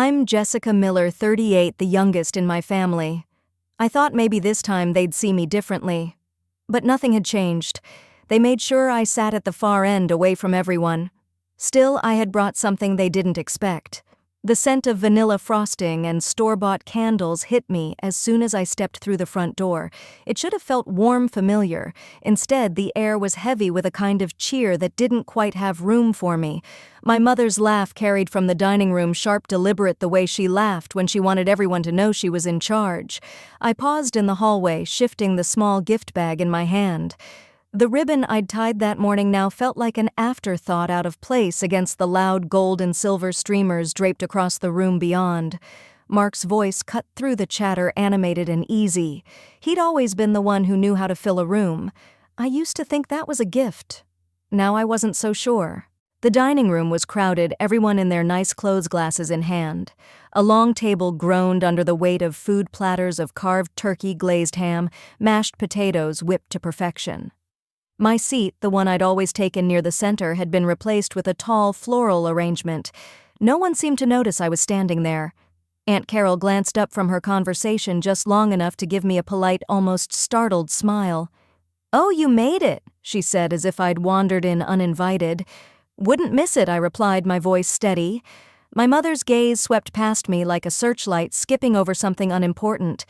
I'm Jessica Miller, 38, the youngest in my family. I thought maybe this time they'd see me differently. But nothing had changed. They made sure I sat at the far end away from everyone. Still, I had brought something they didn't expect. The scent of vanilla frosting and store-bought candles hit me as soon as I stepped through the front door. It should have felt warm, familiar. Instead, the air was heavy with a kind of cheer that didn't quite have room for me. My mother's laugh carried from the dining room, sharp, deliberate, the way she laughed when she wanted everyone to know she was in charge. I paused in the hallway, shifting the small gift bag in my hand. The ribbon I'd tied that morning now felt like an afterthought, out of place against the loud gold and silver streamers draped across the room beyond. Mark's voice cut through the chatter, animated and easy. He'd always been the one who knew how to fill a room. I used to think that was a gift. Now I wasn't so sure. The dining room was crowded, everyone in their nice clothes glasses in hand. A long table groaned under the weight of food platters of carved turkey, glazed ham, mashed potatoes whipped to perfection. My seat, the one I'd always taken near the center, had been replaced with a tall floral arrangement. No one seemed to notice I was standing there. Aunt Carol glanced up from her conversation just long enough to give me a polite, almost startled smile. "Oh, you made it," she said, as if I'd wandered in uninvited. "Wouldn't miss it," I replied, my voice steady. My mother's gaze swept past me like a searchlight, skipping over something unimportant.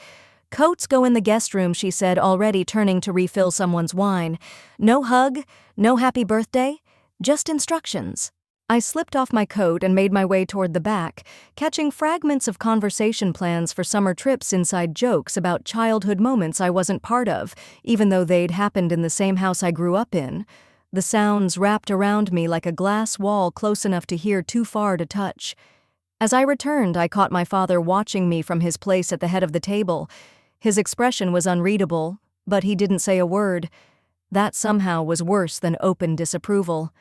"Coats go in the guest room," she said, already turning to refill someone's wine. "No hug, no happy birthday, just instructions." I slipped off my coat and made my way toward the back, catching fragments of conversation plans for summer trips, inside jokes about childhood moments I wasn't part of, even though they'd happened in the same house I grew up in. The sounds wrapped around me like a glass wall, close enough to hear, too far to touch. As I returned, I caught my father watching me from his place at the head of the table. His expression was unreadable, but he didn't say a word. That somehow was worse than open disapproval.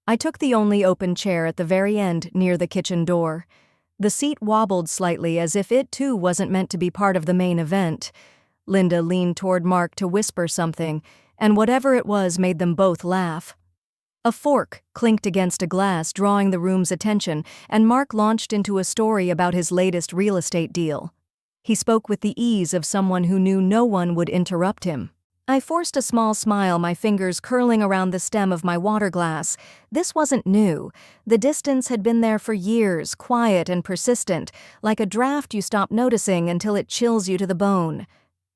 I took the only open chair at the very end, near the kitchen door. The seat wobbled slightly, as if it too wasn't meant to be part of the main event. Linda leaned toward Mark to whisper something, and whatever it was made them both laugh. A fork clinked against a glass, drawing the room's attention, and Mark launched into a story about his latest real estate deal. He spoke with the ease of someone who knew no one would interrupt him. I forced a small smile, my fingers curling around the stem of my water glass. This wasn't new. The distance had been there for years, quiet and persistent, like a draft you stop noticing until it chills you to the bone.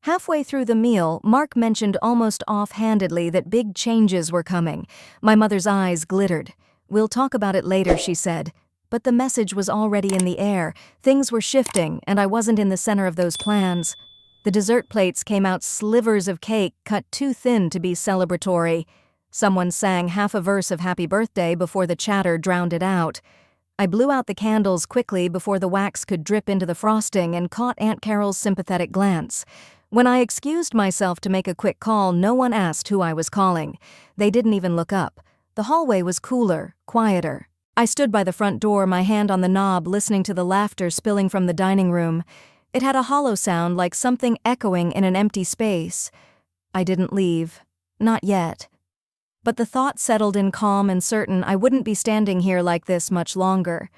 Halfway through the meal, Mark mentioned almost offhandedly that big changes were coming. My mother's eyes glittered. "We'll talk about it later," she said. But the message was already in the air. Things were shifting, and I wasn't in the center of those plans. The dessert plates came out, slivers of cake cut too thin to be celebratory. Someone sang half a verse of Happy Birthday before the chatter drowned it out. I blew out the candles quickly before the wax could drip into the frosting, and caught Aunt Carol's sympathetic glance. When I excused myself to make a quick call, no one asked who I was calling. They didn't even look up. The hallway was cooler, quieter. I stood by the front door, my hand on the knob, listening to the laughter spilling from the dining room. It had a hollow sound, like something echoing in an empty space. I didn't leave. Not yet. But the thought settled in, calm and certain. I wouldn't be standing here like this much longer.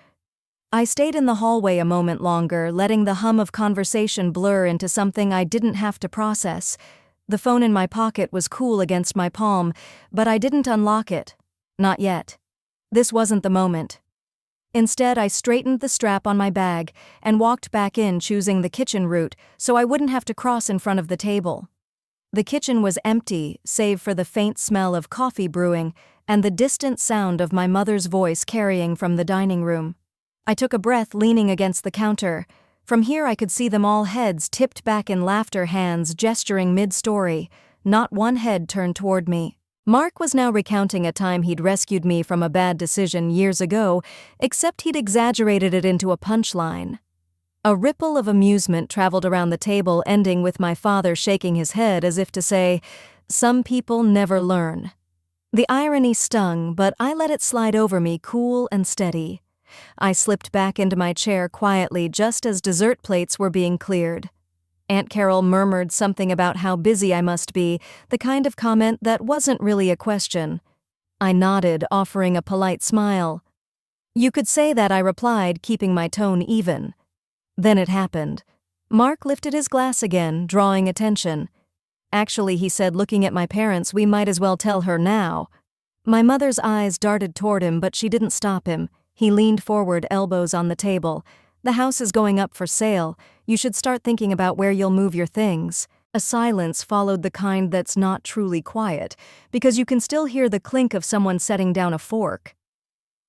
I stayed in the hallway a moment longer, letting the hum of conversation blur into something I didn't have to process. The phone in my pocket was cool against my palm, but I didn't unlock it. Not yet. This wasn't the moment. Instead, I straightened the strap on my bag and walked back in, choosing the kitchen route so I wouldn't have to cross in front of the table. The kitchen was empty, save for the faint smell of coffee brewing and the distant sound of my mother's voice carrying from the dining room. I took a breath, leaning against the counter. From here I could see them all, heads tipped back in laughter, hands gesturing mid-story. Not one head turned toward me. Mark was now recounting a time he'd rescued me from a bad decision years ago, except he'd exaggerated it into a punchline. A ripple of amusement traveled around the table, ending with my father shaking his head as if to say, "Some people never learn." The irony stung, but I let it slide over me, cool and steady. I slipped back into my chair quietly just as dessert plates were being cleared. Aunt Carol murmured something about how busy I must be, the kind of comment that wasn't really a question. I nodded, offering a polite smile. You could say that, I replied, keeping my tone even. Then it happened. Mark lifted his glass again, drawing attention. Actually, he said, looking at my parents, we might as well tell her now. My mother's eyes darted toward him, but she didn't stop him. He leaned forward, elbows on the table. The house is going up for sale. You should start thinking about where you'll move your things. A silence followed, the kind that's not truly quiet, because you can still hear the clink of someone setting down a fork.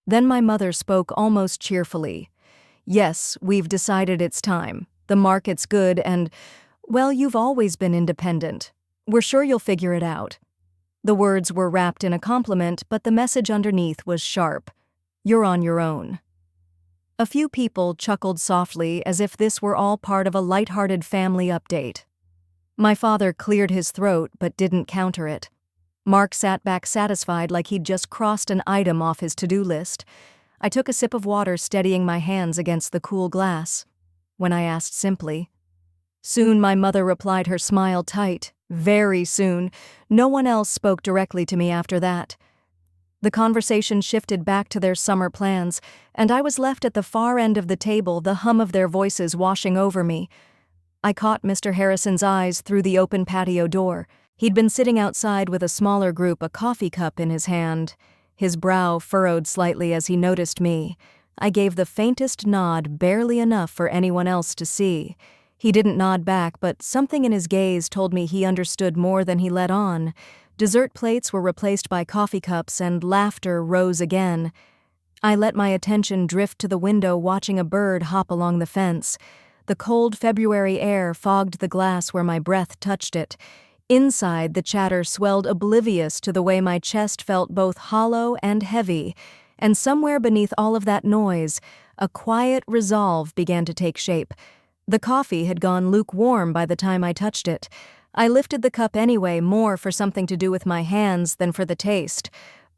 Then my mother spoke almost cheerfully. Yes, we've decided it's time. The market's good and, well, you've always been independent. We're sure you'll figure it out. The words were wrapped in a compliment, but the message underneath was sharp. You're on your own. A few people chuckled softly, as if this were all part of a light-hearted family update. My father cleared his throat but didn't counter it. Mark sat back satisfied, like he'd just crossed an item off his to-do list. I took a sip of water, steadying my hands against the cool glass. When I asked simply, "Soon," my mother replied, her smile tight. Very soon. No one else spoke directly to me after that. The conversation shifted back to their summer plans, and I was left at the far end of the table, the hum of their voices washing over me. I caught Mr. Harrison's eyes through the open patio door. He'd been sitting outside with a smaller group, a coffee cup in his hand. His brow furrowed slightly as he noticed me. I gave the faintest nod, barely enough for anyone else to see. He didn't nod back, but something in his gaze told me he understood more than he let on. Dessert plates were replaced by coffee cups, and laughter rose again. I let my attention drift to the window, watching a bird hop along the fence. The cold February air fogged the glass where my breath touched it. Inside, the chatter swelled, oblivious to the way my chest felt both hollow and heavy. And somewhere beneath all of that noise, a quiet resolve began to take shape. The coffee had gone lukewarm by the time I touched it. I lifted the cup anyway, more for something to do with my hands than for the taste.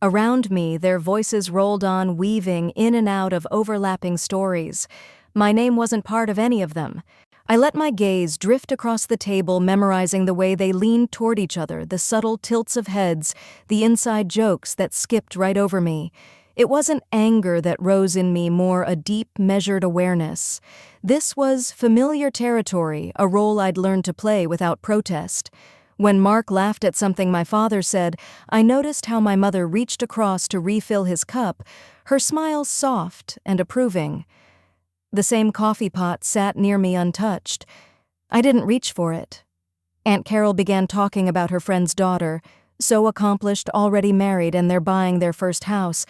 Around me, their voices rolled on, weaving in and out of overlapping stories. My name wasn't part of any of them. I let my gaze drift across the table, memorizing the way they leaned toward each other, the subtle tilts of heads, the inside jokes that skipped right over me. It wasn't anger that rose in me, more a deep, measured awareness. This was familiar territory, a role I'd learned to play without protest. When Mark laughed at something my father said, I noticed how my mother reached across to refill his cup, her smile soft and approving. The same coffee pot sat near me untouched. I didn't reach for it. Aunt Carol began talking about her friend's daughter, so accomplished, already married, and they're buying their first house.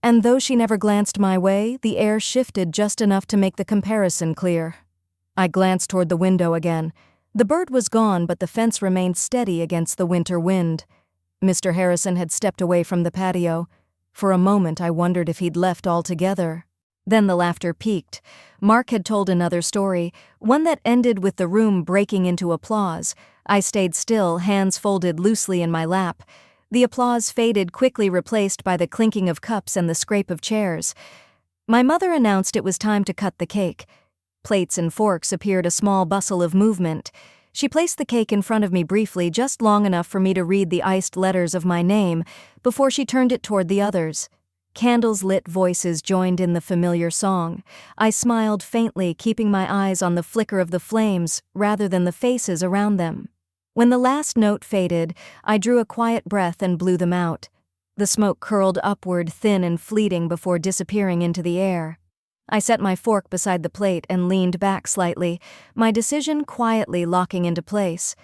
And though she never glanced my way, the air shifted just enough to make the comparison clear. I glanced toward the window again. The bird was gone, but the fence remained steady against the winter wind. Mr. Harrison had stepped away from the patio. For a moment, I wondered if he'd left altogether. Then the laughter peaked. Mark had told another story, one that ended with the room breaking into applause. I stayed still, hands folded loosely in my lap. The applause faded, quickly replaced by the clinking of cups and the scrape of chairs. My mother announced it was time to cut the cake. Plates and forks appeared, a small bustle of movement. She placed the cake in front of me briefly, just long enough for me to read the iced letters of my name, before she turned it toward the others. Candles lit, voices joined in the familiar song. I smiled faintly, keeping my eyes on the flicker of the flames rather than the faces around them. When the last note faded, I drew a quiet breath and blew them out. The smoke curled upward, thin and fleeting, before disappearing into the air. I set my fork beside the plate and leaned back slightly, my decision quietly locking into place.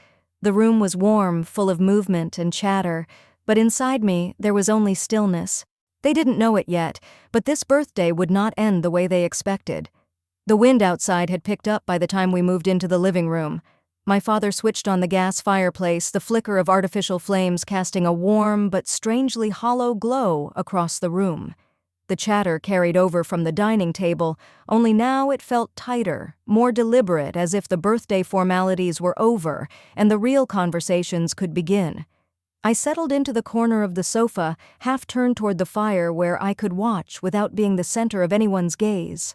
The room was warm, full of movement and chatter, but inside me there was only stillness. They didn't know it yet, but this birthday would not end the way they expected. The wind outside had picked up by the time we moved into the living room. My father switched on the gas fireplace, the flicker of artificial flames casting a warm but strangely hollow glow across the room. The chatter carried over from the dining table, only now it felt tighter, more deliberate, as if the birthday formalities were over and the real conversations could begin. I settled into the corner of the sofa, half turned toward the fire where I could watch without being the center of anyone's gaze.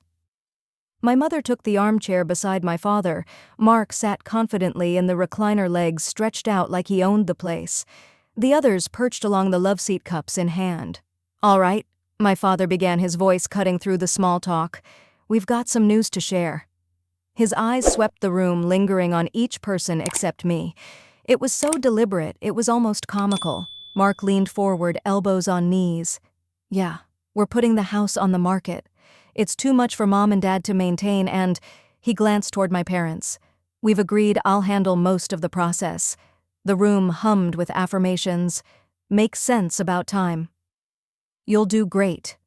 My mother took the armchair beside my father. Mark sat confidently in the recliner, legs stretched out like he owned the place. The others perched along the love seat, cups in hand. "All right," My father began, his voice cutting through the small talk. "We've got some news to share." His eyes swept the room, lingering on each person except me. It was so deliberate, it was almost comical. Mark leaned forward, elbows on knees. "Yeah, we're putting the house on the market. It's too much for Mom and Dad to maintain, and—" he glanced toward my parents. "We've agreed I'll handle most of the process." The room hummed with affirmations. "Makes sense about time." "You'll do great."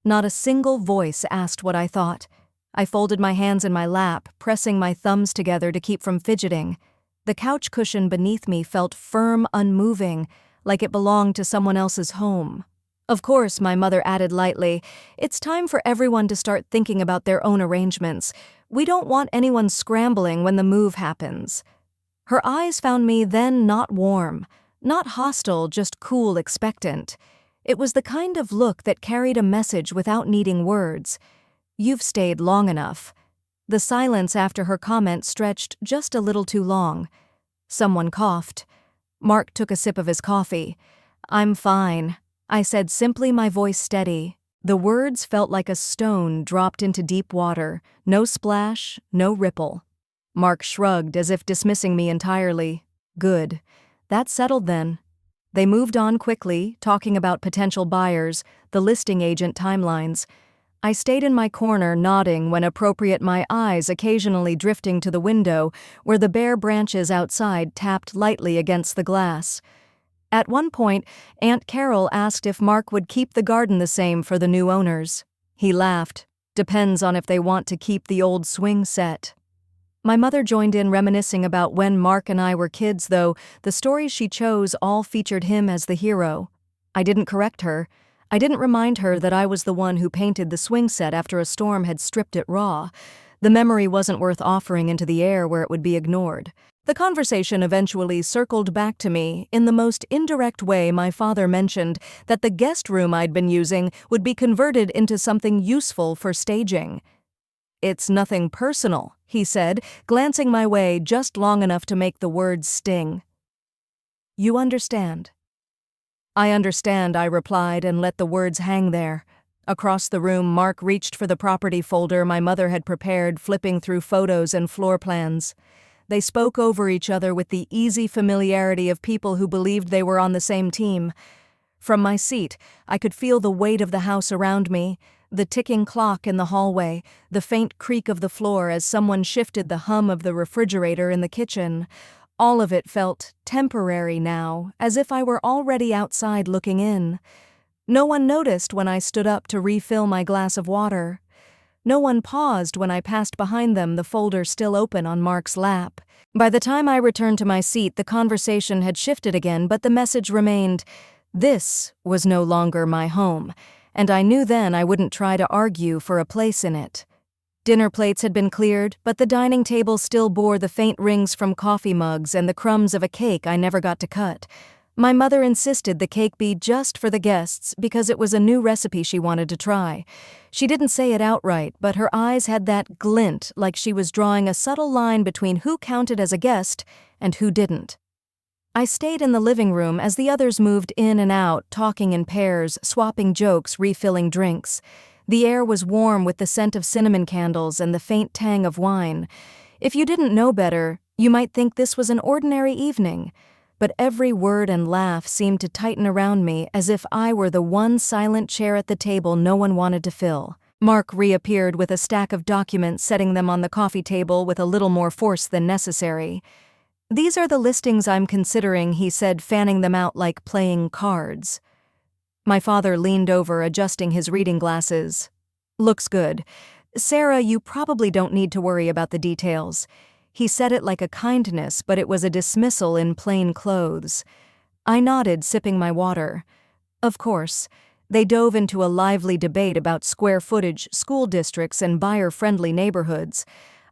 Not a single voice asked what I thought. I folded my hands in my lap, pressing my thumbs together to keep from fidgeting. The couch cushion beneath me felt firm, unmoving, like it belonged to someone else's home. "Of course," my mother added lightly, "it's time for everyone to start thinking about their own arrangements. We don't want anyone scrambling when the move happens." Her eyes found me then not warm, not hostile, just cool, expectant. It was the kind of look that carried a message without needing words. "You've stayed long enough." The silence after her comment stretched just a little too long. Someone coughed. Mark took a sip of his coffee. "I'm fine," I said simply, my voice steady. The words felt like a stone dropped into deep water. No splash, no ripple. Mark shrugged as if dismissing me entirely. "Good. That settled then." They moved on quickly, talking about potential buyers, the listing agent timelines. I stayed in my corner, nodding when appropriate, my eyes occasionally drifting to the window where the bare branches outside tapped lightly against the glass. At one point, Aunt Carol asked if Mark would keep the garden the same for the new owners. He laughed. "Depends on if they want to keep the old swing set." My mother joined in, reminiscing about when Mark and I were kids, though the stories she chose all featured him as the hero. I didn't correct her. I didn't remind her that I was the one who painted the swing set after a storm had stripped it raw. The memory wasn't worth offering into the air where it would be ignored. The conversation eventually circled back to me. In the most indirect way, my father mentioned that the guest room I'd been using would be converted into something useful for staging. "It's nothing personal," he said, glancing my way just long enough to make the words sting. "You understand?" "I understand," I replied and let the words hang there. Across the room, Mark reached for the property folder my mother had prepared, flipping through photos and floor plans. They spoke over each other with the easy familiarity of people who believed they were on the same team. From my seat, I could feel the weight of the house around me, the ticking clock in the hallway, the faint creak of the floor as someone shifted the hum of the refrigerator in the kitchen. All of it felt temporary now, as if I were already outside looking in. No one noticed when I stood up to refill my glass of water. No one paused when I passed behind them, the folder still open on Mark's lap. By the time I returned to my seat, the conversation had shifted again, but the message remained. This was no longer my home, and I knew then I wouldn't try to argue for a place in it. Dinner plates had been cleared, but the dining table still bore the faint rings from coffee mugs and the crumbs of a cake I never got to cut. My mother insisted the cake be just for the guests because it was a new recipe she wanted to try. She didn't say it outright, but her eyes had that glint, like she was drawing a subtle line between who counted as a guest and who didn't. I stayed in the living room as the others moved in and out, talking in pairs, swapping jokes, refilling drinks. The air was warm with the scent of cinnamon candles and the faint tang of wine. If you didn't know better, you might think this was an ordinary evening. But every word and laugh seemed to tighten around me as if I were the one silent chair at the table no one wanted to fill. Mark reappeared with a stack of documents, setting them on the coffee table with a little more force than necessary. "These are the listings I'm considering," he said, fanning them out like playing cards. My father leaned over, adjusting his reading glasses. "Looks good. Sarah, you probably don't need to worry about the details." He said it like a kindness, but it was a dismissal in plain clothes. I nodded, sipping my water. Of course. They dove into a lively debate about square footage, school districts, and buyer-friendly neighborhoods.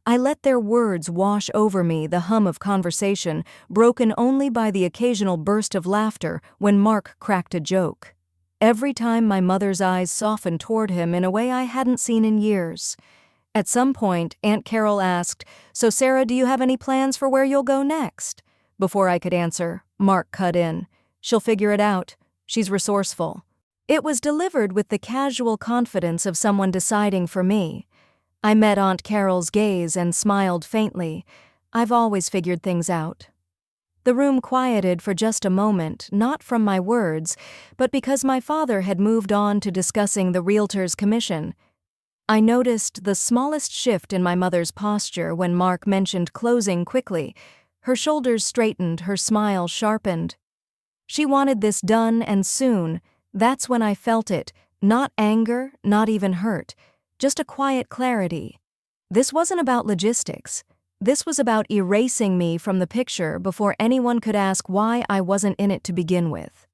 I let their words wash over me, the hum of conversation, broken only by the occasional burst of laughter when Mark cracked a joke. Every time my mother's eyes softened toward him in a way I hadn't seen in years. At some point, Aunt Carol asked, "So Sarah, do you have any plans for where you'll go next?" Before I could answer, Mark cut in. "She'll figure it out. She's resourceful." It was delivered with the casual confidence of someone deciding for me. I met Aunt Carol's gaze and smiled faintly. I've always figured things out. The room quieted for just a moment, not from my words, but because my father had moved on to discussing the realtor's commission. I noticed the smallest shift in my mother's posture when Mark mentioned closing quickly. Her shoulders straightened, her smile sharpened. She wanted this done and soon. That's when I felt it, not anger, not even hurt, just a quiet clarity. This wasn't about logistics. This was about erasing me from the picture before anyone could ask why I wasn't in it to begin with.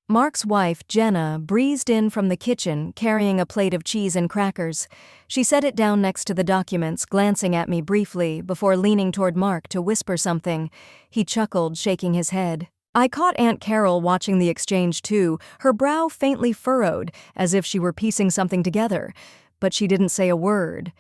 Mark's wife, Jenna, breezed in from the kitchen carrying a plate of cheese and crackers. She set it down next to the documents, glancing at me briefly before leaning toward Mark to whisper something. He chuckled, shaking his head. I caught Aunt Carol watching the exchange too, her brow faintly furrowed, as if she were piecing something together, but she didn't say a word.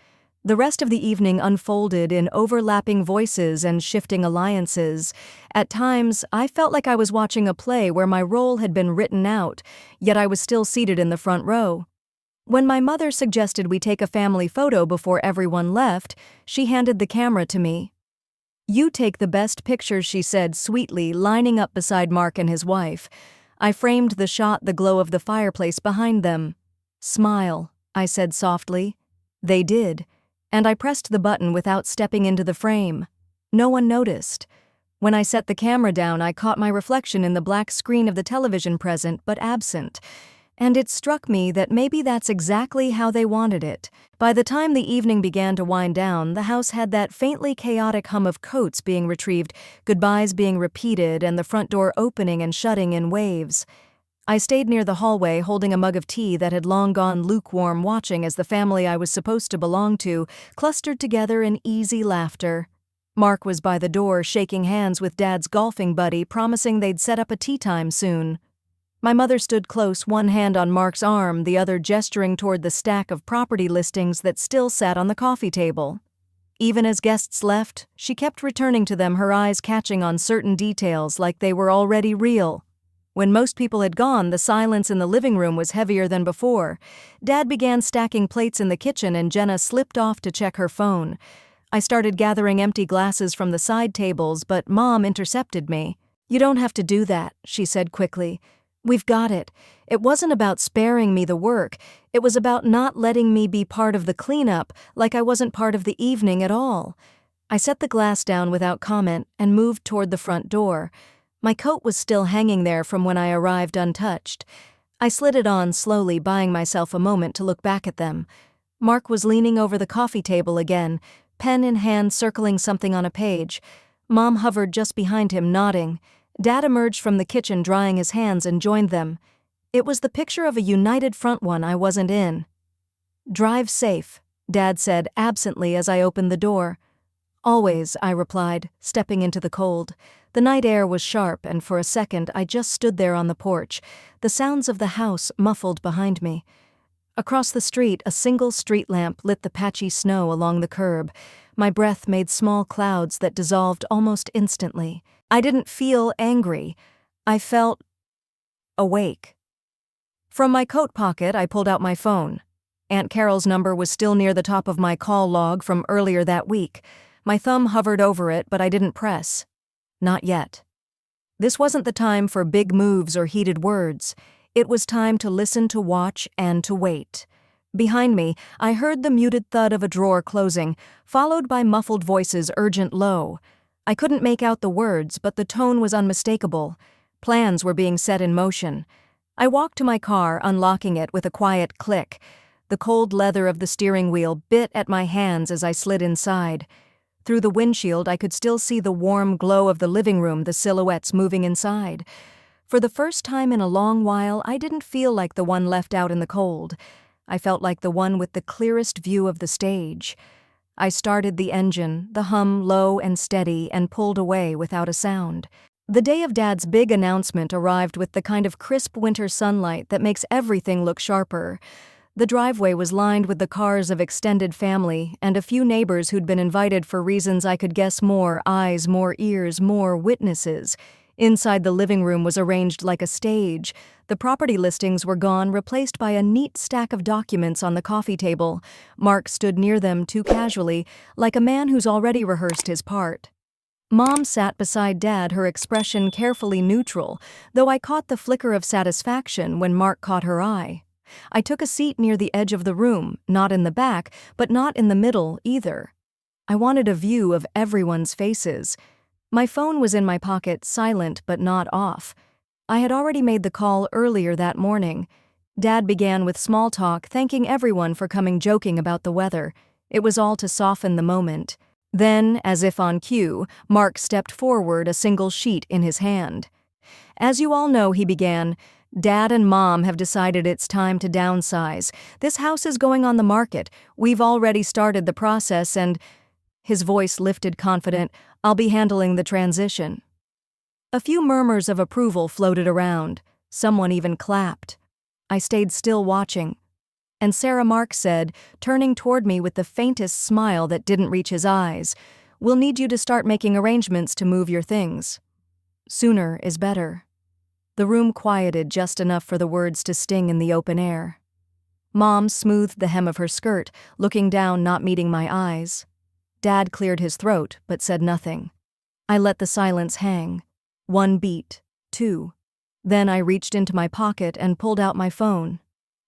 The rest of the evening unfolded in overlapping voices and shifting alliances. At times, I felt like I was watching a play where my role had been written out, yet I was still seated in the front row. When my mother suggested we take a family photo before everyone left, she handed the camera to me. "You take the best pictures," she said sweetly, lining up beside Mark and his wife. I framed the shot, the glow of the fireplace behind them. "Smile," I said softly. They did. And I pressed the button without stepping into the frame. No one noticed. When I set the camera down, I caught my reflection in the black screen of the television, present but absent. And it struck me that maybe that's exactly how they wanted it. By the time the evening began to wind down, the house had that faintly chaotic hum of coats being retrieved, goodbyes being repeated, and the front door opening and shutting in waves. I stayed near the hallway holding a mug of tea that had long gone lukewarm, watching as the family I was supposed to belong to clustered together in easy laughter. Mark was by the door, shaking hands with Dad's golfing buddy, promising they'd set up a tea time soon. My mother stood close, one hand on Mark's arm, the other gesturing toward the stack of property listings that still sat on the coffee table. Even as guests left, she kept returning to them, her eyes catching on certain details like they were already real. When most people had gone, the silence in the living room was heavier than before. Dad began stacking plates in the kitchen and Jenna slipped off to check her phone. I started gathering empty glasses from the side tables, but Mom intercepted me. "You don't have to do that," she said quickly. "We've got it." It wasn't about sparing me the work. It was about not letting me be part of the cleanup, like I wasn't part of the evening at all. I set the glass down without comment and moved toward the front door. My coat was still hanging there from when I arrived, untouched. I slid it on slowly, buying myself a moment to look back at them. Mark was leaning over the coffee table again, pen in hand, circling something on a page. Mom hovered just behind him, nodding. Dad emerged from the kitchen, drying his hands, and joined them. It was the picture of a united front, one I wasn't in. "Drive safe," Dad said absently as I opened the door. "Always," I replied, stepping into the cold. The night air was sharp, and for a second I just stood there on the porch, the sounds of the house muffled behind me. Across the street, a single street lamp lit the patchy snow along the curb. My breath made small clouds that dissolved almost instantly. I didn't feel angry. I felt awake. From my coat pocket, I pulled out my phone. Aunt Carol's number was still near the top of my call log from earlier that week. My thumb hovered over it, but I didn't press. Not yet. This wasn't the time for big moves or heated words. It was time to listen, to watch, and to wait. Behind me, I heard the muted thud of a drawer closing, followed by muffled voices, urgent, low. I couldn't make out the words, but the tone was unmistakable. Plans were being set in motion. I walked to my car, unlocking it with a quiet click. The cold leather of the steering wheel bit at my hands as I slid inside. Through the windshield, I could still see the warm glow of the living room, the silhouettes moving inside. For the first time in a long while, I didn't feel like the one left out in the cold. I felt like the one with the clearest view of the stage. I started the engine, the hum low and steady, and pulled away without a sound. The day of Dad's big announcement arrived with the kind of crisp winter sunlight that makes everything look sharper. The driveway was lined with the cars of extended family and a few neighbors who'd been invited for reasons I could guess. More eyes, more ears, more witnesses. Inside, the living room was arranged like a stage. The property listings were gone, replaced by a neat stack of documents on the coffee table. Mark stood near them too casually, like a man who's already rehearsed his part. Mom sat beside Dad, her expression carefully neutral, though I caught the flicker of satisfaction when Mark caught her eye. I took a seat near the edge of the room, not in the back, but not in the middle either. I wanted a view of everyone's faces. My phone was in my pocket, silent but not off. I had already made the call earlier that morning. Dad began with small talk, thanking everyone for coming, joking about the weather. It was all to soften the moment. Then, as if on cue, Mark stepped forward, a single sheet in his hand. "As you all know," he began, "Dad and Mom have decided it's time to downsize. This house is going on the market. We've already started the process and—" His voice lifted, confident, "I'll be handling the transition." A few murmurs of approval floated around. Someone even clapped. I stayed still, watching. And Sarah, Mark said, turning toward me with the faintest smile that didn't reach his eyes, "We'll need you to start making arrangements to move your things. Sooner is better." The room quieted just enough for the words to sting in the open air. Mom smoothed the hem of her skirt, looking down, not meeting my eyes. Dad cleared his throat, but said nothing. I let the silence hang. 1 beat, 2. Then I reached into my pocket and pulled out my phone.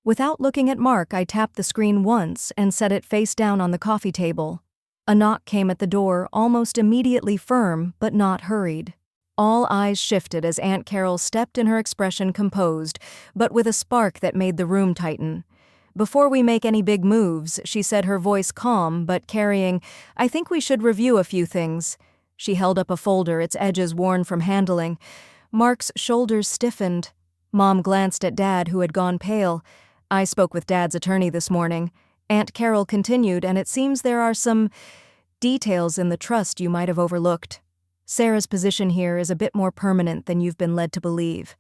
Without looking at Mark, I tapped the screen once and set it face down on the coffee table. A knock came at the door, almost immediately, firm but not hurried. All eyes shifted as Aunt Carol stepped in, her expression composed, but with a spark that made the room tighten. "Before we make any big moves," she said, her voice calm but carrying, "I think we should review a few things." She held up a folder, its edges worn from handling. Mark's shoulders stiffened. Mom glanced at Dad, who had gone pale. "I spoke with Dad's attorney this morning," Aunt Carol continued, "and it seems there are some details in the trust you might have overlooked. Sarah's position here is a bit more permanent than you've been led to believe."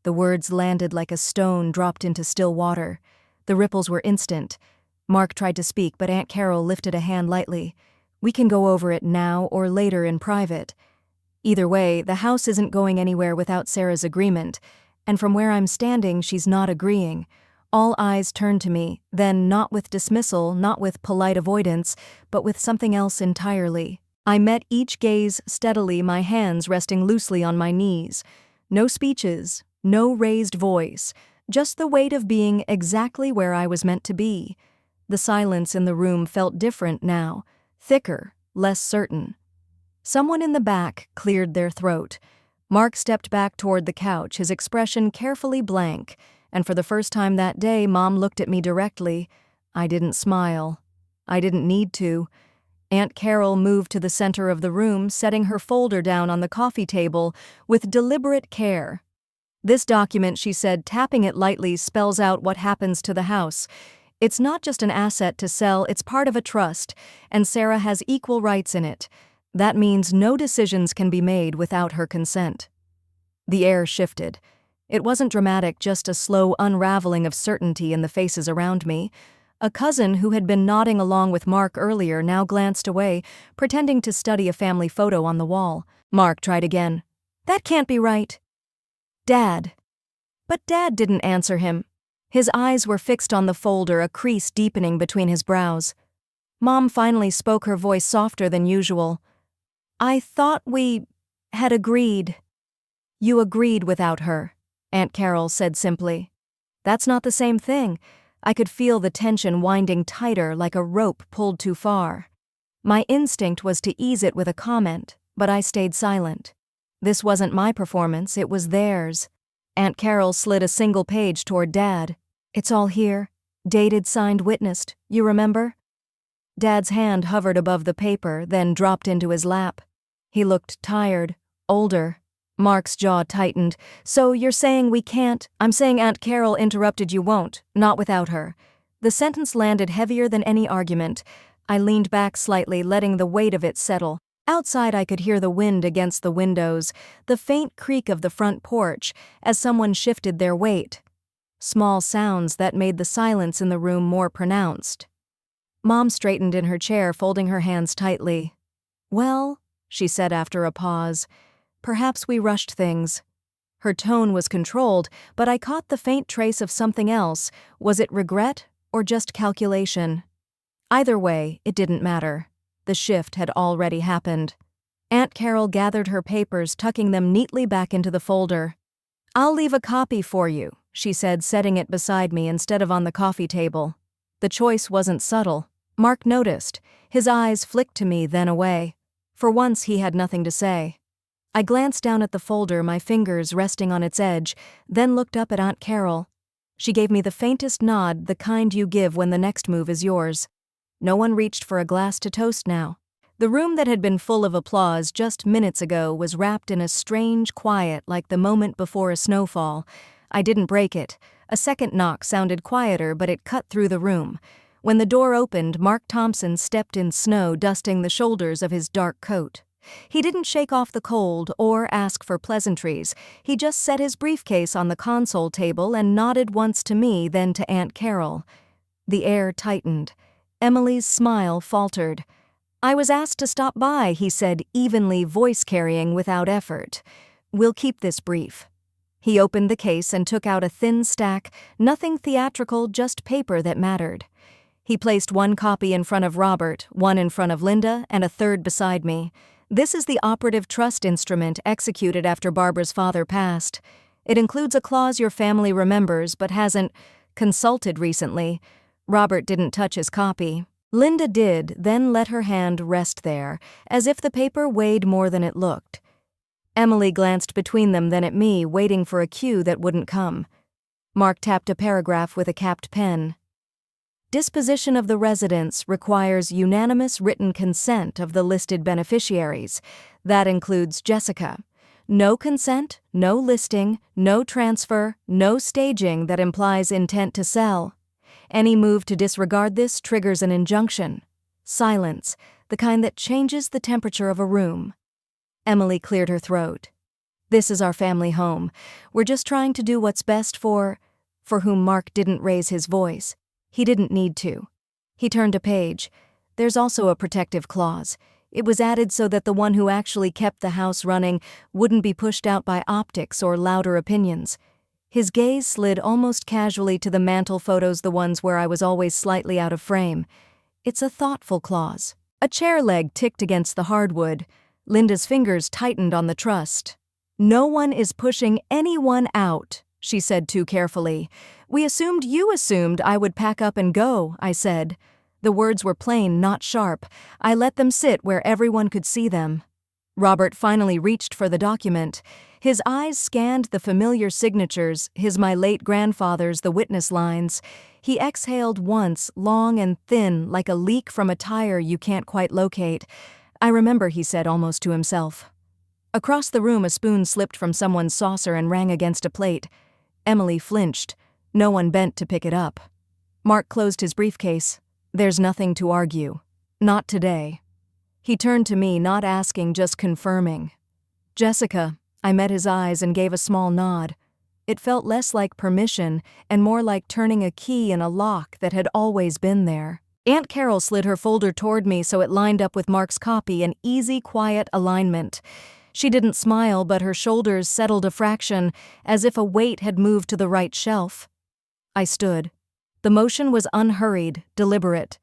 The words landed like a stone dropped into still water. The ripples were instant. Mark tried to speak, but Aunt Carol lifted a hand lightly. "We can go over it now or later in private. Either way, the house isn't going anywhere without Sarah's agreement, and from where I'm standing, she's not agreeing." All eyes turned to me, then not with dismissal, not with polite avoidance, but with something else entirely. I met each gaze steadily, my hands resting loosely on my knees. No speeches, no raised voice, just the weight of being exactly where I was meant to be. The silence in the room felt different now, thicker, less certain. Someone in the back cleared their throat. Mark stepped back toward the couch, his expression carefully blank, and for the first time that day, Mom looked at me directly. I didn't smile. I didn't need to. Aunt Carol moved to the center of the room, setting her folder down on the coffee table with deliberate care. "This document," she said, tapping it lightly, "spells out what happens to the house. It's not just an asset to sell, it's part of a trust, and Sarah has equal rights in it. That means no decisions can be made without her consent." The air shifted. It wasn't dramatic, just a slow unraveling of certainty in the faces around me. A cousin who had been nodding along with Mark earlier now glanced away, pretending to study a family photo on the wall. Mark tried again. "That can't be right." "Dad." But Dad didn't answer him. His eyes were fixed on the folder, a crease deepening between his brows. Mom finally spoke, her voice softer than usual. "I thought we had agreed." "You agreed without her," Aunt Carol said simply. "That's not the same thing." I could feel the tension winding tighter, like a rope pulled too far. My instinct was to ease it with a comment, but I stayed silent. This wasn't my performance, it was theirs. Aunt Carol slid a single page toward Dad. "It's all here. Dated, signed, witnessed. You remember?" Dad's hand hovered above the paper, then dropped into his lap. He looked tired, older. Mark's jaw tightened. "So you're saying we can't—" "I'm saying Aunt Carol interrupted, you won't, not without her." The sentence landed heavier than any argument. I leaned back slightly, letting the weight of it settle. Outside, I could hear the wind against the windows, the faint creak of the front porch as someone shifted their weight. Small sounds that made the silence in the room more pronounced. Mom straightened in her chair, folding her hands tightly. "Well," she said after a pause, Perhaps we rushed things." Her tone was controlled, but I caught the faint trace of something else. Was it regret or just calculation? Either way, it didn't matter. The shift had already happened. Aunt Carol gathered her papers, tucking them neatly back into the folder. "I'll leave a copy for you," she said, setting it beside me instead of on the coffee table. The choice wasn't subtle. Mark noticed. His eyes flicked to me, then away. For once, he had nothing to say. I glanced down at the folder, my fingers resting on its edge, then looked up at Aunt Carol. She gave me the faintest nod, the kind you give when the next move is yours. No one reached for a glass to toast now. The room that had been full of applause just minutes ago was wrapped in a strange quiet, like the moment before a snowfall. I didn't break it. A second knock sounded quieter, but it cut through the room. When the door opened, Mark Thompson stepped in snow, dusting the shoulders of his dark coat. He didn't shake off the cold or ask for pleasantries. He just set his briefcase on the console table and nodded once to me, then to Aunt Carol. The air tightened. Emily's smile faltered. "I was asked to stop by," he said, evenly, voice carrying without effort. "We'll keep this brief." He opened the case and took out a thin stack, nothing theatrical, just paper that mattered. He placed one copy in front of Robert, one in front of Linda, and a third beside me. "This is the operative trust instrument executed after Barbara's father passed. It includes a clause your family remembers but hasn't consulted recently." Robert didn't touch his copy. Linda did, then let her hand rest there, as if the paper weighed more than it looked. Emily glanced between them, then at me, waiting for a cue that wouldn't come. Mark tapped a paragraph with a capped pen. "Disposition of the residence requires unanimous written consent of the listed beneficiaries. That includes Jessica. No consent, no listing, no transfer, no staging that implies intent to sell. Any move to disregard this triggers an injunction. Silence, the kind that changes the temperature of a room." Emily cleared her throat. "This is our family home. We're just trying to do what's best for whom." Mark didn't raise his voice. He didn't need to. He turned a page. "There's also a protective clause. It was added so that the one who actually kept the house running wouldn't be pushed out by optics or louder opinions." His gaze slid almost casually to the mantel photos, the ones where I was always slightly out of frame. "It's a thoughtful clause." A chair leg ticked against the hardwood. Linda's fingers tightened on the trust. "No one is pushing anyone out," she said too carefully. "We assumed you assumed I would pack up and go," I said. The words were plain, not sharp. I let them sit where everyone could see them. Robert finally reached for the document. His eyes scanned the familiar signatures, my late grandfather's, the witness lines. He exhaled once, long and thin, like a leak from a tire you can't quite locate. "I remember," he said almost to himself. Across the room, a spoon slipped from someone's saucer and rang against a plate. Emily flinched. No one bent to pick it up. Mark closed his briefcase. "There's nothing to argue. Not today." He turned to me, not asking, just confirming. "Jessica." I met his eyes and gave a small nod. It felt less like permission and more like turning a key in a lock that had always been there. Aunt Carol slid her folder toward me so it lined up with Mark's copy, an easy, quiet alignment. She didn't smile, but her shoulders settled a fraction, as if a weight had moved to the right shelf. I stood. The motion was unhurried, deliberate.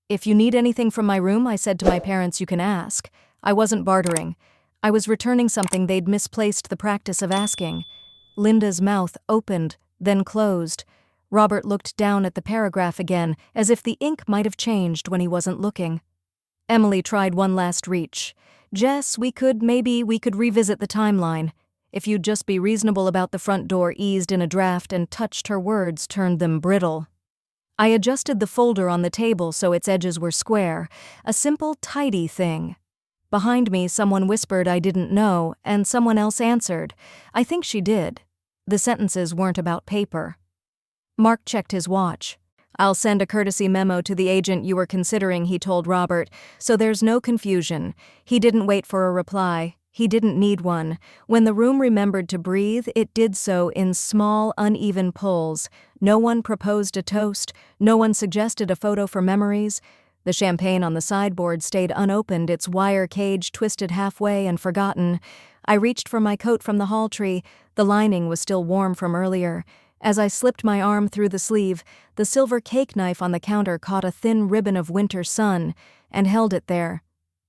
"If you need anything from my room," I said to my parents, "you can ask." I wasn't bartering. I was returning something they'd misplaced the practice of asking. Linda's mouth opened, then closed. Robert looked down at the paragraph again, as if the ink might have changed when he wasn't looking. Emily tried one last reach. "Jess, maybe we could revisit the timeline. If you'd just be reasonable about the front door," eased in a draft, and touched her words, turned them brittle. I adjusted the folder on the table so its edges were square, a simple, tidy thing. Behind me, someone whispered, "I didn't know," and someone else answered, "I think she did." The sentences weren't about paper. Mark checked his watch. "I'll send a courtesy memo to the agent you were considering," he told Robert, "so there's no confusion." He didn't wait for a reply. He didn't need one. When the room remembered to breathe, it did so in small, uneven pulls. No one proposed a toast. No one suggested a photo for memories. The champagne on the sideboard stayed unopened, its wire cage twisted halfway and forgotten. I reached for my coat from the hall tree. The lining was still warm from earlier. As I slipped my arm through the sleeve, the silver cake knife on the counter caught a thin ribbon of winter sun and held it there.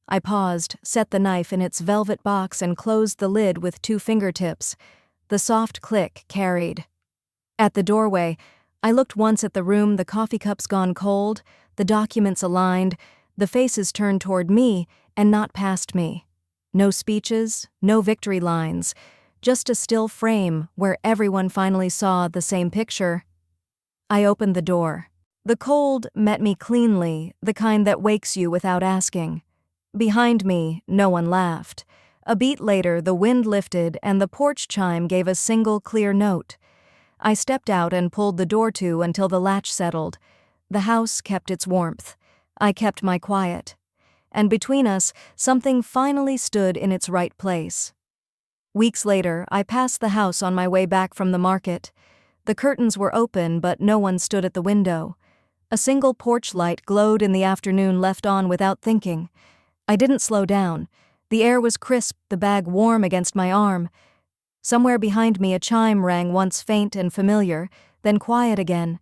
I paused, set the knife in its velvet box and closed the lid with 2 fingertips. The soft click carried. At the doorway, I looked once at the room, the coffee cups gone cold, the documents aligned, the faces turned toward me and not past me. No speeches, no victory lines, just a still frame where everyone finally saw the same picture. I opened the door. The cold met me cleanly, the kind that wakes you without asking. Behind me, no one laughed. A beat later, the wind lifted and the porch chime gave a single clear note. I stepped out and pulled the door to until the latch settled. The house kept its warmth. I kept my quiet. And between us, something finally stood in its right place. Weeks later, I passed the house on my way back from the market. The curtains were open, but no one stood at the window. A single porch light glowed in the afternoon, left on without thinking. I didn't slow down. The air was crisp, the bag warm against my arm. Somewhere behind me a chime rang, once faint and familiar, then quiet again.